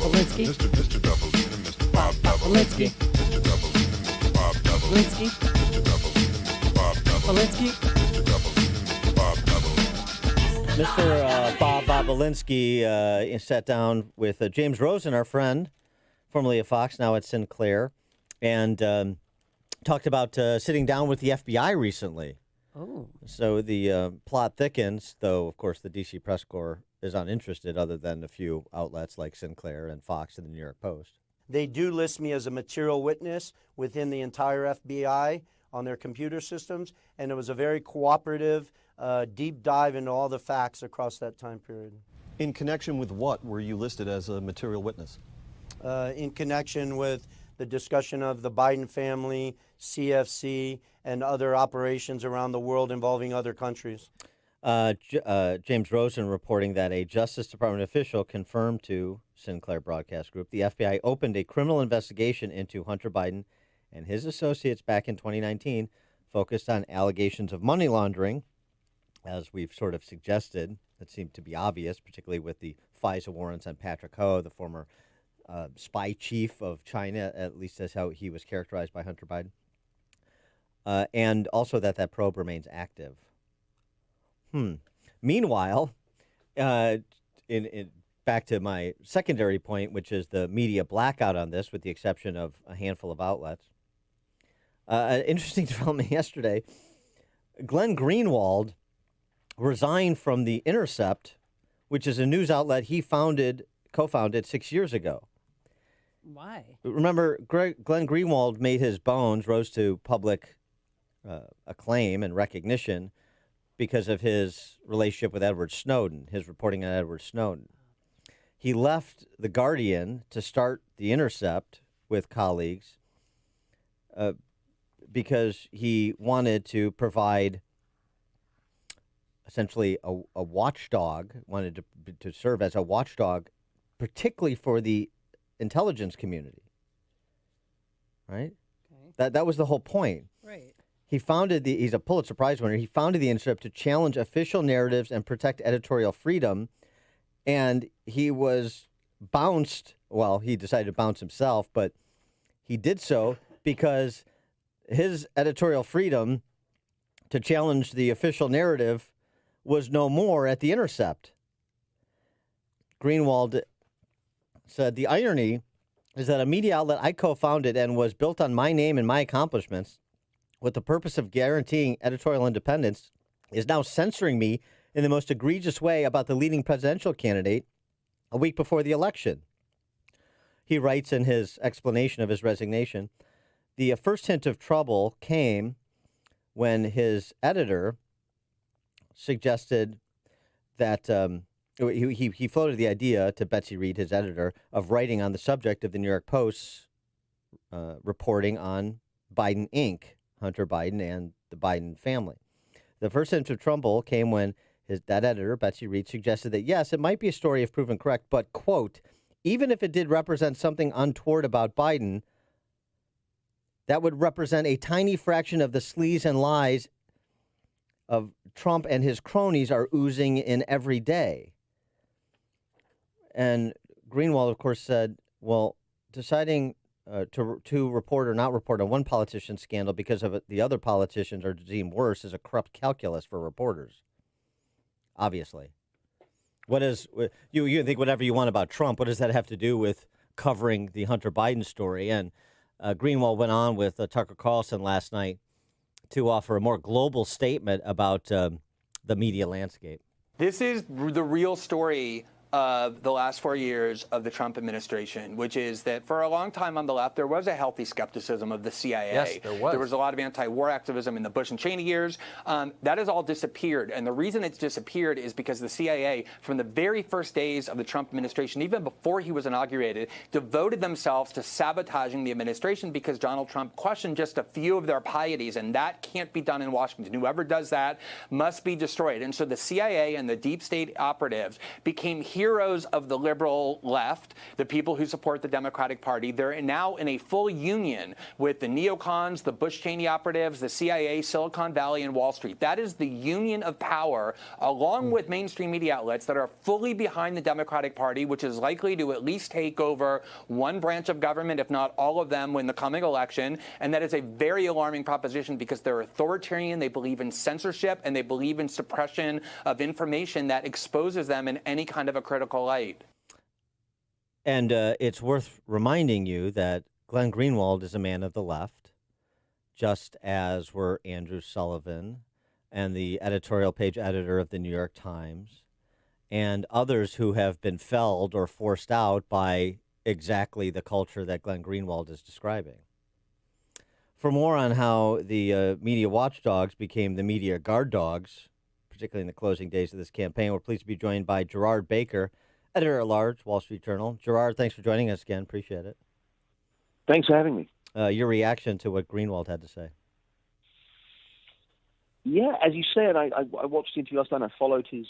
Bobolinsky. Mr. Doubleina, Mr. Bob Bobolinsky. Mr. Doubleina, Mr. Bob Bobolinsky. Mr. Doubleina, Mr. Bob Bobolinsky. Mr. Doubleina, Mr. Bob Mr. Bob Bobolinsky sat down with James Rosen, our friend, formerly at Fox, now at Sinclair, and talked about sitting down with the FBI recently. Oh. So the plot thickens, though, of course, the D.C. press corps is uninterested other than a few outlets like Sinclair and Fox and the New York Post. They do list me as a material witness within the entire FBI on their computer systems, and it was a very cooperative, deep dive into all the facts across that time period. In connection with what were you listed as a material witness? In connection with the discussion of the Biden family, CFC, and other operations around the world involving other countries. James Rosen reporting that a Justice Department official confirmed to Sinclair Broadcast Group the FBI opened a criminal investigation into Hunter Biden and his associates back in 2019, focused on allegations of money laundering, as we've sort of suggested. That seemed to be obvious, particularly with the FISA warrants on Patrick Ho, the former spy chief of China, at least that's how he was characterized by Hunter Biden. And also that probe remains active. Meanwhile, back to my secondary point, which is the media blackout on this, with the exception of a handful of outlets. An interesting development yesterday, Glenn Greenwald resigned from The Intercept, which is a news outlet he co-founded 6 years ago. Why? Remember, Glenn Greenwald made his bones, rose to public acclaim and recognition because of his relationship with Edward Snowden, his reporting on Edward Snowden. He left The Guardian to start The Intercept with colleagues because he wanted to provide essentially a watchdog, wanted to serve as a watchdog, particularly for the intelligence community. Right? Okay. That was the whole point. Right. He founded he's a Pulitzer Prize winner. He founded the Intercept to challenge official narratives and protect editorial freedom. And he was bounced. Well, he decided to bounce himself, but he did so because his editorial freedom to challenge the official narrative was no more at The Intercept. Greenwald said, "The irony is that a media outlet I co-founded and was built on my name and my accomplishments with the purpose of guaranteeing editorial independence is now censoring me in the most egregious way about the leading presidential candidate a week before the election." He writes in his explanation of his resignation, "The first hint of trouble came when his editor suggested that he floated the idea to Betsy Reed, his editor, of writing on the subject of the New York Post's reporting on Biden Inc., Hunter Biden and the Biden family. The first hint of trouble came when that editor, Betsy Reed, suggested that, yes, it might be a story if proven correct, but, quote, even if it did represent something untoward about Biden, that would represent a tiny fraction of the sleaze and lies of Trump and his cronies are oozing in every day. And Greenwald, of course, said, well, deciding to report or not report on one politician's scandal because of the other politicians are deemed worse is a corrupt calculus for reporters. Obviously. What is you can think whatever you want about Trump. What does that have to do with covering the Hunter Biden story? And Greenwald went on with Tucker Carlson last night to offer a more global statement about the media landscape. This is the real story of the last 4 years of the Trump administration, which is that for a long time on the left, there was a healthy skepticism of the CIA. Yes, there was. There was a lot of anti-war activism in the Bush and Cheney years. That has all disappeared. And the reason it's disappeared is because the CIA, from the very first days of the Trump administration, even before he was inaugurated, devoted themselves to sabotaging the administration because Donald Trump questioned just a few of their pieties. And that can't be done in Washington. Whoever does that must be destroyed. And so the CIA and the deep state operatives became heroes heroes of the liberal left, the people who support the Democratic Party. They're now in a full union with the neocons, the Bush-Cheney operatives, the CIA, Silicon Valley, and Wall Street. That is the union of power, along with mainstream media outlets that are fully behind the Democratic Party, which is likely to at least take over one branch of government, if not all of them, in the coming election. And that is a very alarming proposition because they're authoritarian, they believe in censorship, and they believe in suppression of information that exposes them in any kind of a critical light. And it's worth reminding you that Glenn Greenwald is a man of the left, just as were Andrew Sullivan and the editorial page editor of the New York Times and others who have been felled or forced out by exactly the culture that Glenn Greenwald is describing. For more on how the media watchdogs became the media guard dogs, particularly in the closing days of this campaign, we're pleased to be joined by Gerard Baker, editor-at-large, Wall Street Journal. Gerard, thanks for joining us again. Appreciate it. Thanks for having me. Your reaction to what Greenwald had to say. Yeah, as you said, I watched the interview last night. I followed his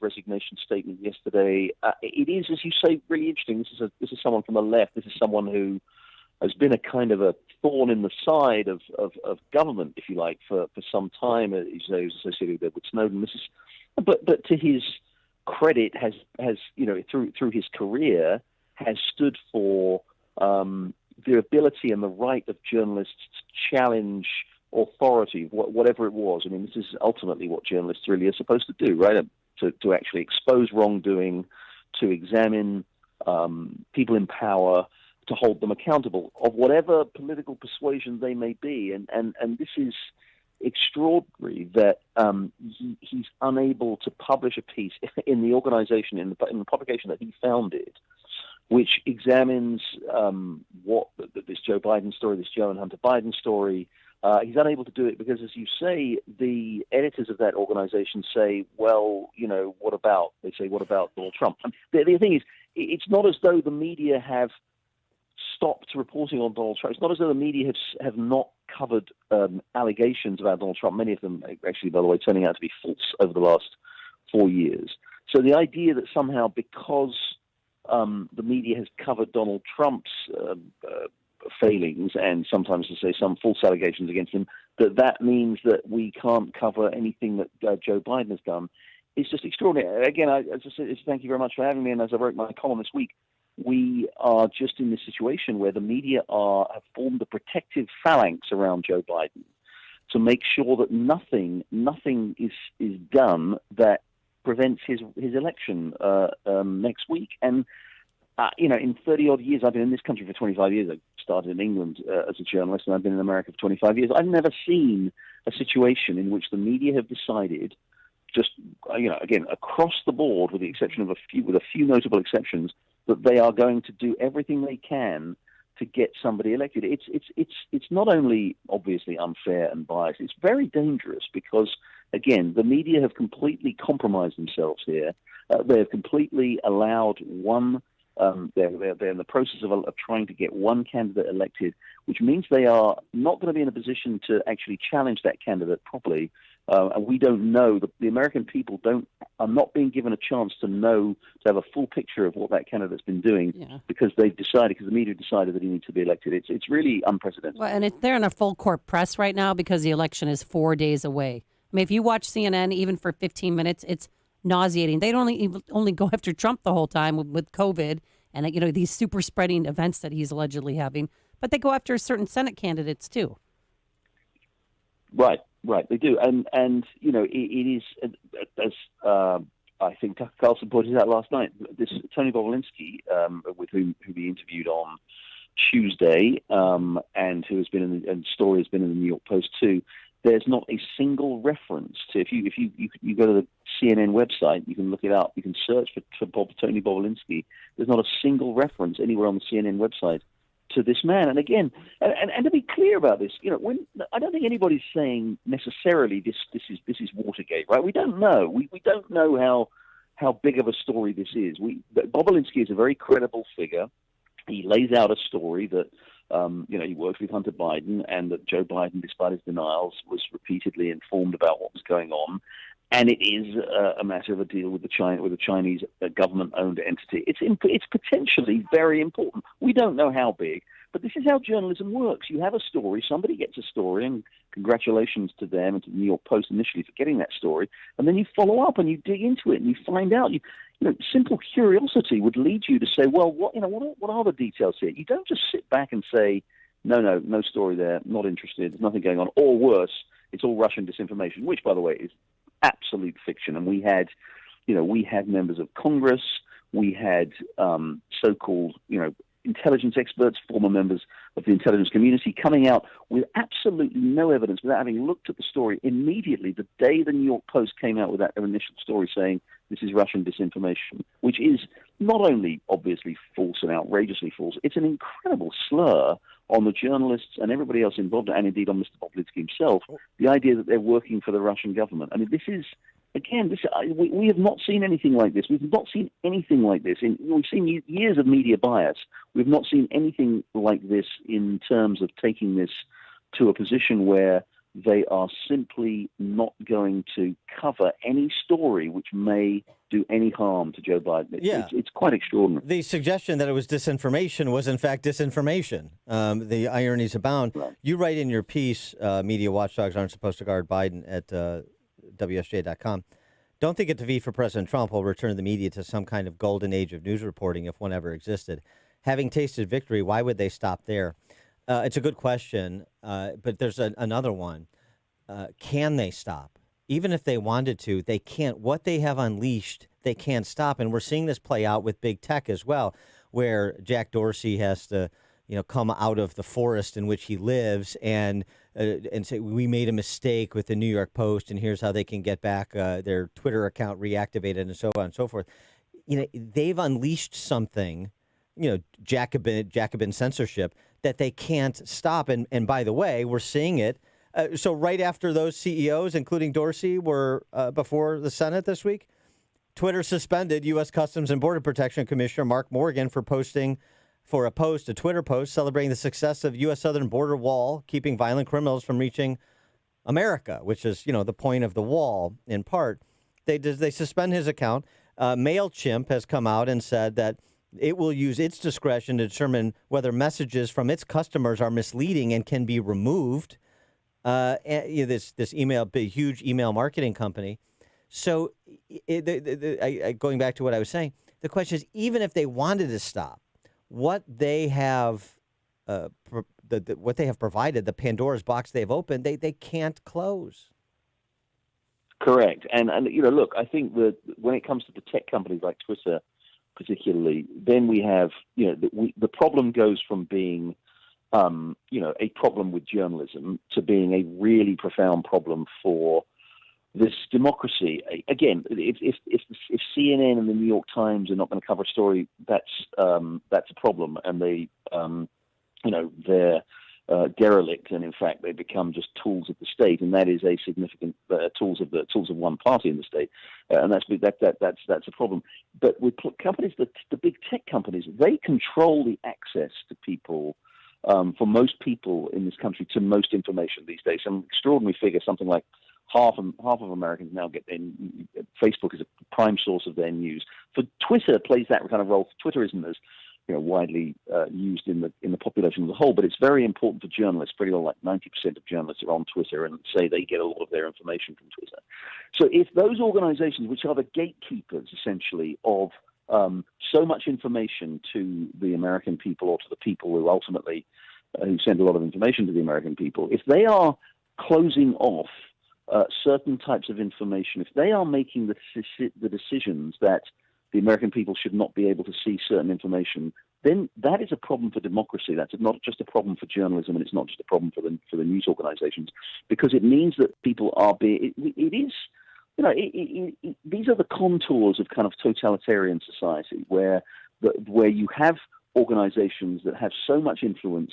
resignation statement yesterday. It is, as you say, really interesting. This is someone from the left. This is someone who has been a kind of a thorn in the side of government, if you like, for some time. He was associated with Edward Snowden. But to his credit, has through his career, has stood for the ability and the right of journalists to challenge authority, whatever it was. I mean, this is ultimately what journalists really are supposed to do, right? To actually expose wrongdoing, to examine people in power, to hold them accountable of whatever political persuasion they may be. And this is extraordinary that he's unable to publish a piece in the organization, in the publication that he founded, which examines what this Joe Biden story, this Joe and Hunter Biden story. He's unable to do it because, as you say, the editors of that organization say, well, what about Donald Trump? And the thing is, it's not as though the media have stopped reporting on Donald Trump. It's not as though the media have not covered allegations about Donald Trump, many of them actually, by the way, turning out to be false over the last 4 years. So the idea that somehow because the media has covered Donald Trump's failings and sometimes, to say, some false allegations against him, that means that we can't cover anything that Joe Biden has done. It's just extraordinary. Again, as I said, thank you very much for having me. And as I wrote my column this week, we are just in this situation where the media have formed a protective phalanx around Joe Biden to make sure that nothing is done that prevents his election next week. And in 30-odd years, I've been in this country for 25 years. I started in England as a journalist, and I've been in America for 25 years. I've never seen a situation in which the media have decided, just again across the board, with the exception of a few notable exceptions, that they are going to do everything they can to get somebody elected. It's not only obviously unfair and biased. It's very dangerous because, again, the media have completely compromised themselves here. They have completely allowed one. They're in the process of trying to get one candidate elected, which means they are not going to be in a position to actually challenge that candidate properly. And we don't know. The American people are not being given a chance to have a full picture of what that candidate's been doing because the media decided that he needs to be elected. It's really unprecedented. Well, and they're in a full court press right now because the election is 4 days away. I mean, if you watch CNN even for 15 minutes, it's nauseating. They don't only go after Trump the whole time with COVID and these super spreading events that he's allegedly having, but they go after certain Senate candidates too. Right, they do, and it is as I think Tucker Carlson pointed out last night. This Tony Bobulinski, with whom he interviewed on Tuesday, and who has been and story has been in the New York Post too. There's not a single reference to if you go to the CNN website, you can look it up. You can search for Tony Bobulinski. There's not a single reference anywhere on the CNN website to this man. And again, and to be clear about this, I don't think anybody's saying necessarily this is Watergate, right? We don't know. We don't know how big of a story this is. Bobulinski is a very credible figure. He lays out a story that. He worked with Hunter Biden, and that Joe Biden, despite his denials, was repeatedly informed about what was going on. and it is a matter of a deal with the Chinese government-owned entity. It's potentially very important. We don't know how big, but this is how journalism works. You have a story, somebody gets a story, and congratulations to them and to the New York Post initially for getting that story, and then you follow up and you dig into it and you find out. Simple curiosity would lead you to say, well, what are the details here? You don't just sit back and say, no story there, not interested, there's nothing going on, or worse, it's all Russian disinformation, which, by the way, is absolute fiction. And we had members of Congress, we had so-called, intelligence experts, former members of the intelligence community, coming out with absolutely no evidence, without having looked at the story immediately the day the New York Post came out with that initial story saying this is Russian disinformation, which is not only obviously false and outrageously false, it's an incredible slur on the journalists and everybody else involved, and indeed on Mr. Boblitsky himself, the idea that they're working for the Russian government. I mean, this is, again, we have not seen anything like this. We've not seen anything like this. We've seen years of media bias. We've not seen anything like this in terms of taking this to a position where they are simply not going to cover any story which may do any harm to Joe Biden. It's quite extraordinary. The suggestion that it was disinformation was, in fact, disinformation. The ironies abound. Right. You write in your piece, media watchdogs aren't supposed to guard Biden at WSJ.com. Don't think it to V for President Trump will return the media to some kind of golden age of news reporting if one ever existed. Having tasted victory, why would they stop there? It's a good question, but there's another one. Can they stop? Even if they wanted to, they can't. What they have unleashed, they can't stop. And we're seeing this play out with big tech as well, where Jack Dorsey has to, come out of the forest in which he lives and say, we made a mistake with the New York Post, and here's how they can get back their Twitter account reactivated, and so on and so forth. They've unleashed something, Jacobin censorship that they can't stop. And by the way, we're seeing it. So right after those CEOs, including Dorsey, were before the Senate this week, Twitter suspended U.S. Customs and Border Protection Commissioner Mark Morgan for posting a Twitter post celebrating the success of U.S. southern border wall, keeping violent criminals from reaching America, which is, the point of the wall in part. They suspend his account. MailChimp has come out and said that it will use its discretion to determine whether messages from its customers are misleading and can be removed. This email, big, huge email marketing company. So going back to what I was saying, the question is, even if they wanted to stop, what they have provided, the Pandora's box they've opened, they can't close. Correct. And look, I think that when it comes to the tech companies like Twitter particularly, then we have, the problem goes from being a problem with journalism to being a really profound problem for this democracy. Again, if CNN and the New York Times are not going to cover a story, that's a problem, and they're derelict, and in fact they become just tools of the state, and that is a significant tools of one party in the state, and that's a problem. But with companies, the big tech companies, they control the access to people. For most people in this country, to most information these days. Some extraordinary figure, something like half of Americans now get Facebook is a prime source of their news. For Twitter, plays that kind of role. Twitter isn't as widely used in the population as a whole, but it's very important for journalists. Pretty well, like 90% of journalists are on Twitter and say they get a lot of their information from Twitter. So if those organizations, which are the gatekeepers essentially of so much information to the American people, or to the people who ultimately who send a lot of information to the American people, if they are closing off certain types of information, if they are making the decisions that the American people should not be able to see certain information, then that is a problem for democracy. That's not just a problem for journalism, and it's not just a problem for the news organizations, because it means that people are being. It is. These are the contours of kind of totalitarian society, where you have organizations that have so much influence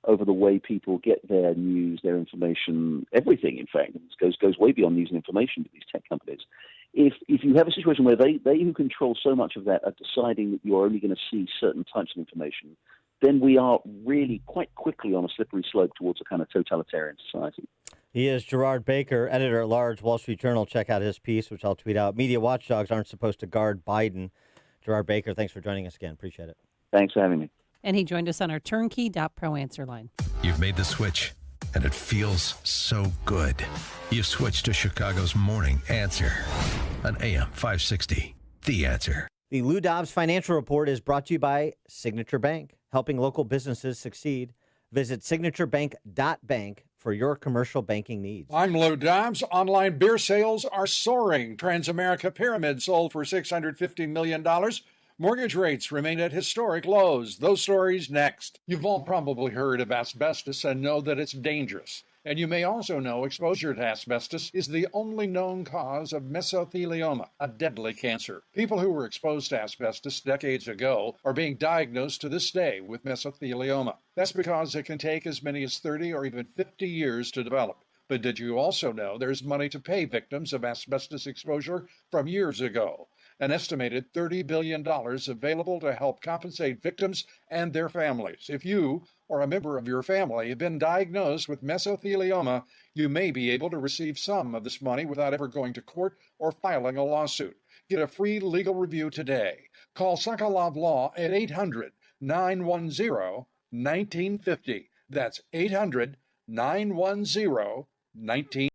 over the way people get their news, their information, everything. In fact, it goes way beyond news and information to these tech companies. If you have a situation where they who control so much of that are deciding that you're only going to see certain types of information, then we are really quite quickly on a slippery slope towards a kind of totalitarian society. He is Gerard Baker, editor-at-large, Wall Street Journal. Check out his piece, which I'll tweet out. Media watchdogs aren't supposed to guard Biden. Gerard Baker, thanks for joining us again. Appreciate it. Thanks for having me. And he joined us on our turnkey.pro answer line. You've made the switch, and it feels so good. You've switched to Chicago's Morning Answer on AM 560. The Answer. The Lou Dobbs Financial Report is brought to you by Signature Bank, helping local businesses succeed. Visit signaturebank.bank for your commercial banking needs. I'm Lou Dobbs. Online beer sales are soaring. Transamerica Pyramid sold for $650 million. Mortgage rates remain at historic lows. Those stories next. You've all probably heard of asbestos and know that it's dangerous. And you may also know exposure to asbestos is the only known cause of mesothelioma, a deadly cancer. People who were exposed to asbestos decades ago are being diagnosed to this day with mesothelioma. That's because it can take as many as 30 or even 50 years to develop. But did you also know there's money to pay victims of asbestos exposure from years ago? An estimated $30 billion available to help compensate victims and their families. If you or a member of your family have been diagnosed with mesothelioma, you may be able to receive some of this money without ever going to court or filing a lawsuit. Get a free legal review today. Call Sokolov Law at 800-910-1950. That's 800-910-1950.